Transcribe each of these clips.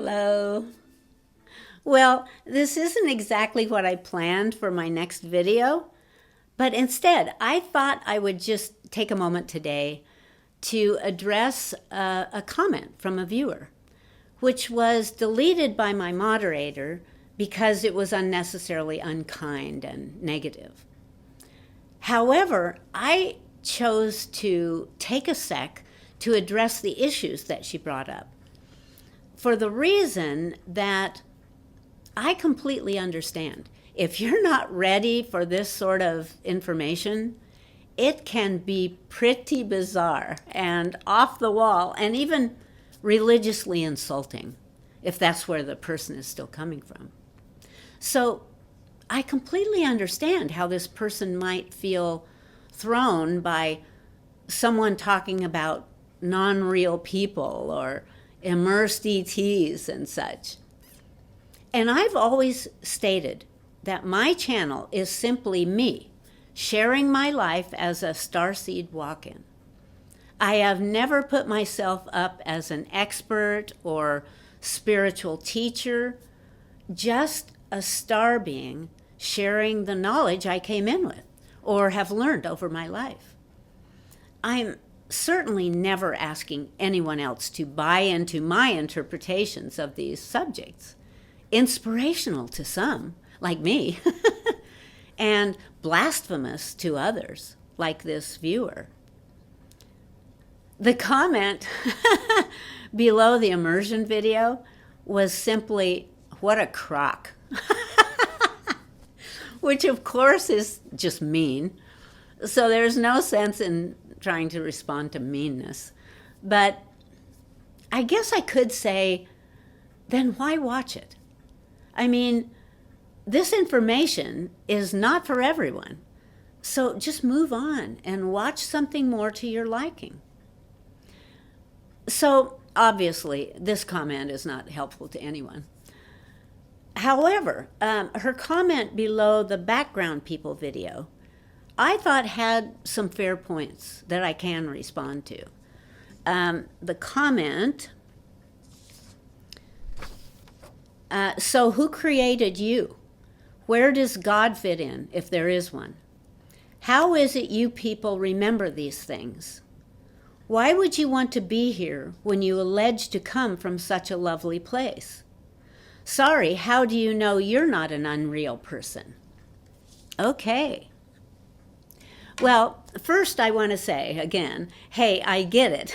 Hello. Well, this isn't exactly what I planned for my next video, but instead, I thought I would just take a moment today to address a comment from a viewer, which was deleted by my moderator because it was unnecessarily unkind and negative. However, I chose to take a sec to address the issues that she brought up, for the reason that I completely understand. If you're not ready for this sort of information, it can be pretty bizarre and off the wall and even religiously insulting, if that's where the person is still coming from. So I completely understand how this person might feel thrown by someone talking about non-real people or immersed ETs and such. And I've always stated that my channel is simply me sharing my life as a Starseed walk-in. I have never put myself up as an expert or spiritual teacher, just a star being sharing the knowledge I came in with or have learned over my life. I'm certainly never asking anyone else to buy into my interpretations of these subjects, inspirational to some, like me, and blasphemous to others, like this viewer. The comment below the immersion video was simply, "What a crock," which of course is just mean. So there's no sense in trying to respond to meanness. But I guess I could say, then why watch it? I mean, this information is not for everyone. So just move on and watch something more to your liking. So obviously, this comment is not helpful to anyone. However, her comment below the background people video, I thought had some fair points that I can respond to. The comment, so who created you? Where does God fit in, if there is one? How is it you people remember these things? Why would you want to be here when you allege to come from such a lovely place? Sorry, how do you know you're not an unreal person? Okay. Well, first I want to say again, hey, I get it.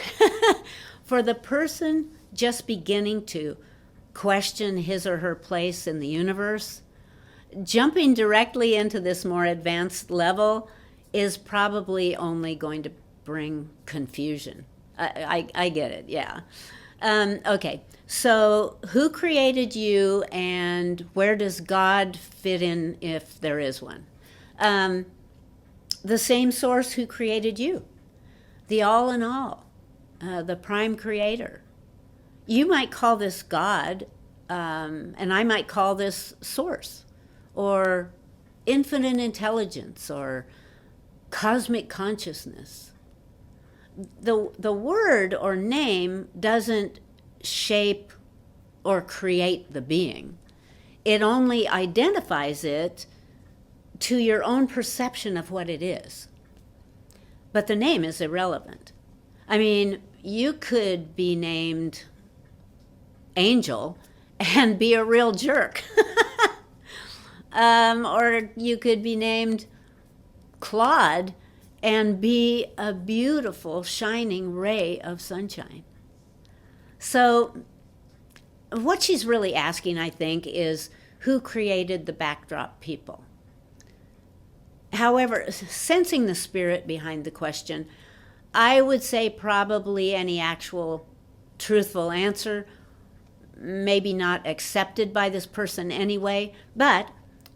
For the person just beginning to question his or her place in the universe, jumping directly into this more advanced level is probably only going to bring confusion. I get it, yeah. Okay, so who created you and where does God fit in if there is one? The same source who created you, the all in all, the prime creator. You might call this God, and I might call this source, or infinite intelligence, or cosmic consciousness. The word or name doesn't shape or create the being. It only identifies it to your own perception of what it is. But the name is irrelevant. I mean, you could be named Angel and be a real jerk. Or you could be named Claude and be a beautiful, shining ray of sunshine. So what she's really asking, I think, is who created the backdrop people? However, sensing the spirit behind the question, I would say probably any actual truthful answer, maybe not accepted by this person anyway, but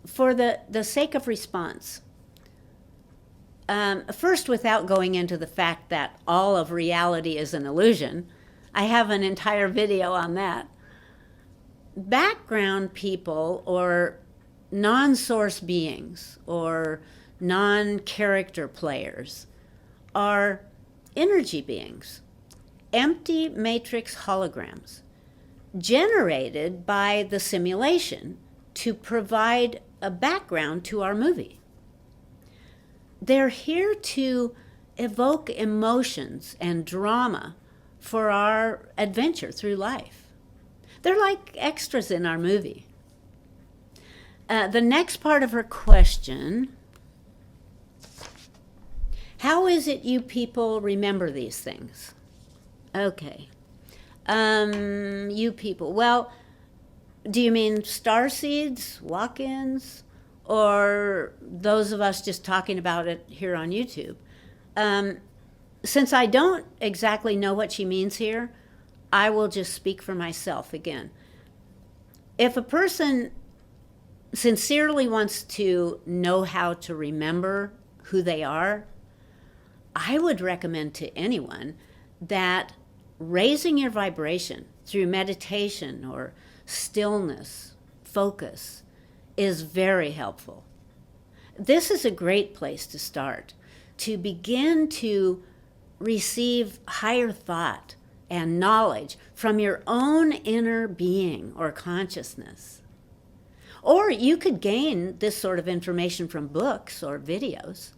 for the sake of response, first, without going into the fact that all of reality is an illusion, I have an entire video on that. Background people or non-source beings or non-character players are energy beings, empty matrix holograms. generated by the simulation to provide a background to our movie. They're here to evoke emotions and drama for our adventure through life. They're like extras in our movie. The next part of her question, how is it you people remember these things? Okay. You people. Well, do you mean starseeds, walk-ins, or those of us just talking about it here on YouTube? Since I don't exactly know what she means here, I will just speak for myself again. If a person sincerely wants to know how to remember who they are, I would recommend to anyone that raising your vibration through meditation or stillness, focus, is very helpful. This is a great place to start, to begin to receive higher thought and knowledge from your own inner being or consciousness. Or you could gain this sort of information from books or videos.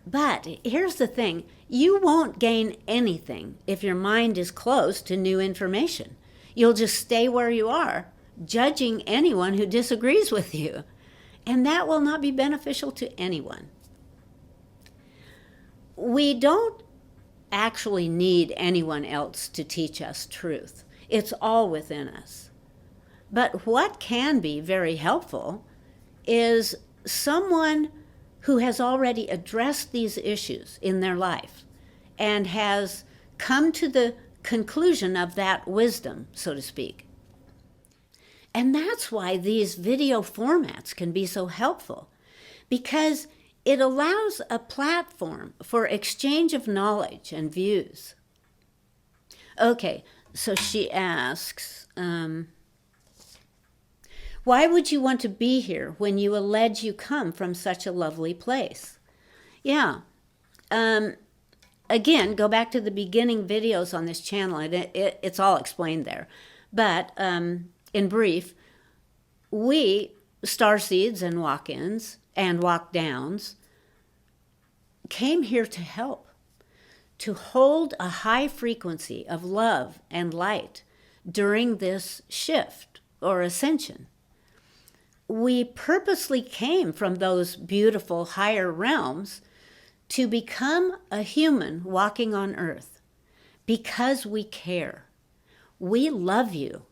But here's the thing, you won't gain anything if your mind is closed to new information. You'll just stay where you are, judging anyone who disagrees with you. And that will not be beneficial to anyone. We don't actually need anyone else to teach us truth. It's all within us. But what can be very helpful is someone who has already addressed these issues in their life and has come to the conclusion of that wisdom, so to speak. And that's why these video formats can be so helpful, because it allows a platform for exchange of knowledge and views. Okay, so she asks, why would you want to be here when you allege you come from such a lovely place? Yeah. Again, go back to the beginning videos on this channel, and it's all explained there. But in brief, we, starseeds and walk-ins and walk-downs, came here to help, to hold a high frequency of love and light during this shift or ascension. We purposely came from those beautiful higher realms to become a human walking on earth because we care. We love you.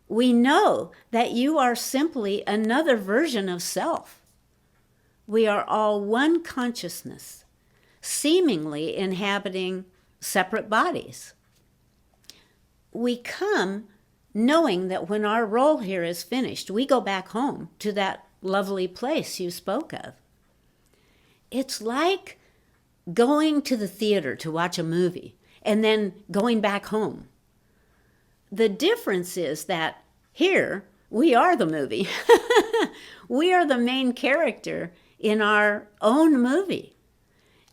We know that you are simply another version of self. We are all one consciousness, seemingly inhabiting separate bodies. We come knowing that when our role here is finished, we go back home to that lovely place you spoke of. It's like going to the theater to watch a movie and then going back home. The difference is that here, we are the movie. We are the main character in our own movie.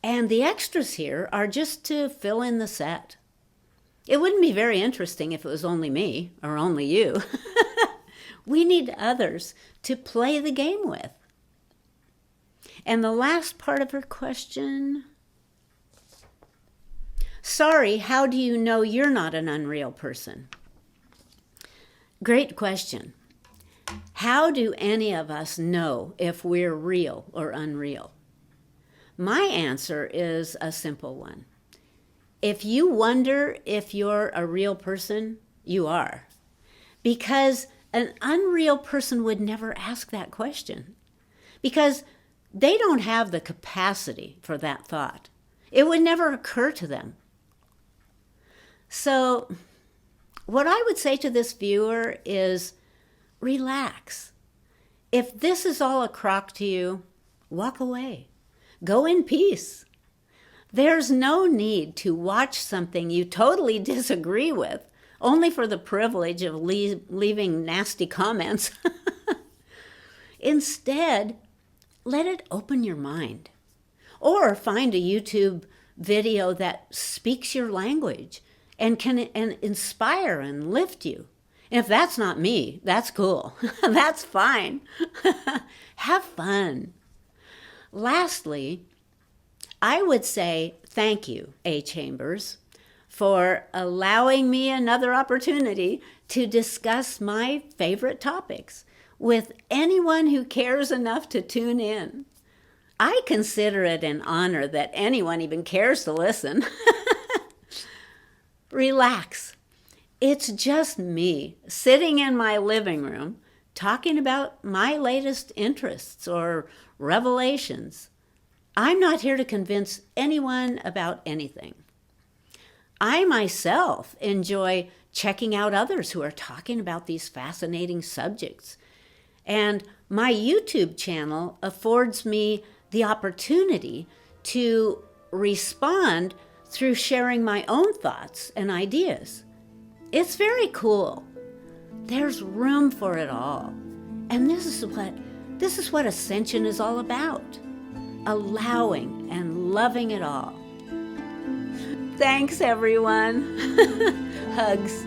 And the extras here are just to fill in the set. It wouldn't be very interesting if it was only me or only you. We need others to play the game with. And the last part of her question, sorry, how do you know you're not an unreal person? Great question. How do any of us know if we're real or unreal? My answer is a simple one. If you wonder if you're a real person, you are. Because an unreal person would never ask that question. Because they don't have the capacity for that thought. It would never occur to them. So, what I would say to this viewer is, relax. If this is all a crock to you, walk away. Go in peace. There's no need to watch something you totally disagree with, only for the privilege of leaving nasty comments. Instead, let it open your mind. Or find a YouTube video that speaks your language and can inspire and lift you. And if that's not me, that's cool. That's fine. Have fun. Lastly, I would say thank you, A. Chambers, for allowing me another opportunity to discuss my favorite topics with anyone who cares enough to tune in. I consider it an honor that anyone even cares to listen. Relax. It's just me sitting in my living room talking about my latest interests or revelations. I'm not here to convince anyone about anything. I myself enjoy checking out others who are talking about these fascinating subjects. And my YouTube channel affords me the opportunity to respond through sharing my own thoughts and ideas. It's very cool. There's room for it all. And this is what Ascension is all about. Allowing and loving it all. Thanks, everyone. Hugs.